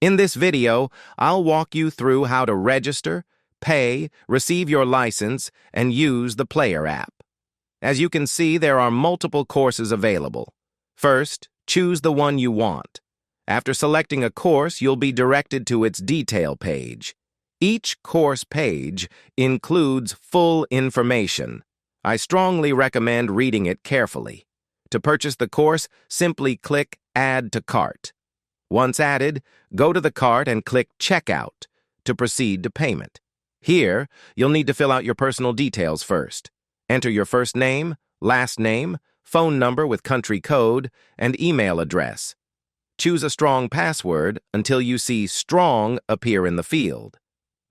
In this video, I'll walk you through how to register, pay, receive your license, and use the Player app. As you can see, there are multiple courses available. First, choose the one you want. After selecting a course, you'll be directed to its detail page. Each course page includes full information. I strongly recommend reading it carefully. To purchase the course, simply click Add to Cart. Once added, go to the cart and click Checkout to proceed to payment. Here, you'll need to fill out your personal details first. Enter your first name, last name, phone number with country code, and email address. Choose a strong password until you see Strong appear in the field.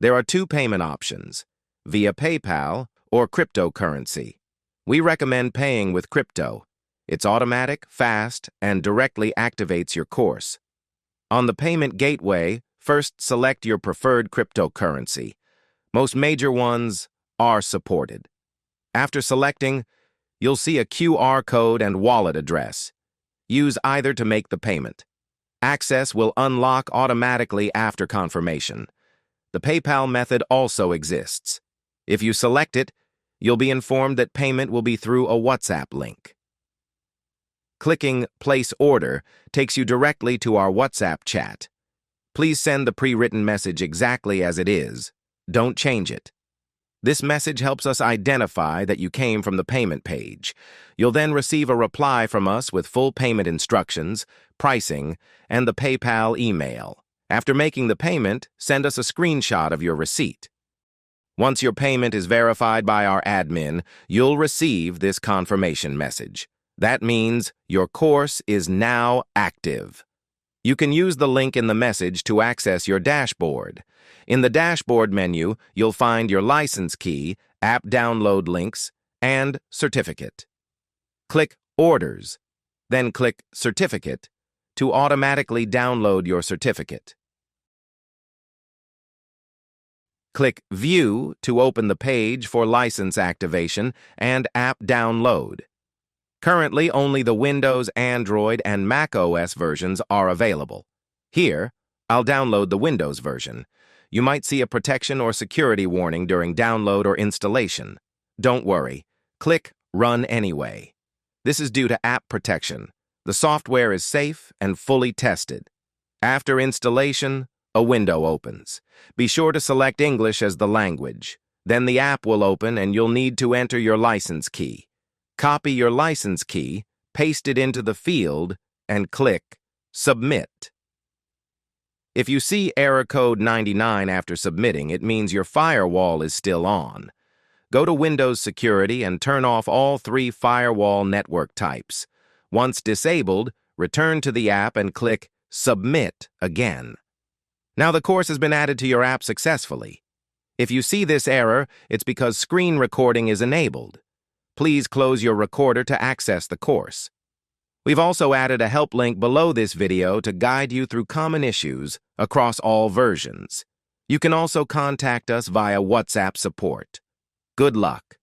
There are two payment options, via PayPal or cryptocurrency. We recommend paying with crypto. It's automatic, fast, and directly activates your course. On the payment gateway, first select your preferred cryptocurrency. Most major ones are supported. After selecting, you'll see a QR code and wallet address. Use either to make the payment. Access will unlock automatically after confirmation. The PayPal method also exists. If you select it, you'll be informed that payment will be through a WhatsApp link. Clicking Place Order takes you directly to our WhatsApp chat. Please send the pre-written message exactly as it is. Don't change it. This message helps us identify that you came from the payment page. You'll then receive a reply from us with full payment instructions, pricing, and the PayPal email. After making the payment, send us a screenshot of your receipt. Once your payment is verified by our admin, you'll receive this confirmation message. That means your course is now active. You can use the link in the message to access your dashboard. In the dashboard menu, you'll find your license key, app download links, and certificate. Click Orders, then click Certificate to automatically download your certificate. Click View to open the page for license activation and app download. Currently, only the Windows, Android, and Mac OS versions are available. Here, I'll download the Windows version. You might see a protection or security warning during download or installation. Don't worry. Click Run Anyway. This is due to app protection. The software is safe and fully tested. After installation, a window opens. Be sure to select English as the language. Then the app will open and you'll need to enter your license key. Copy your license key, paste it into the field, and click Submit. If you see error code 99 after submitting, it means your firewall is still on. Go to Windows Security and turn off all 3 firewall network types. Once disabled, return to the app and click Submit again. Now the course has been added to your app successfully. If you see this error, it's because screen recording is enabled. Please close your recorder to access the course. We've also added a help link below this video to guide you through common issues across all versions. You can also contact us via WhatsApp support. Good luck.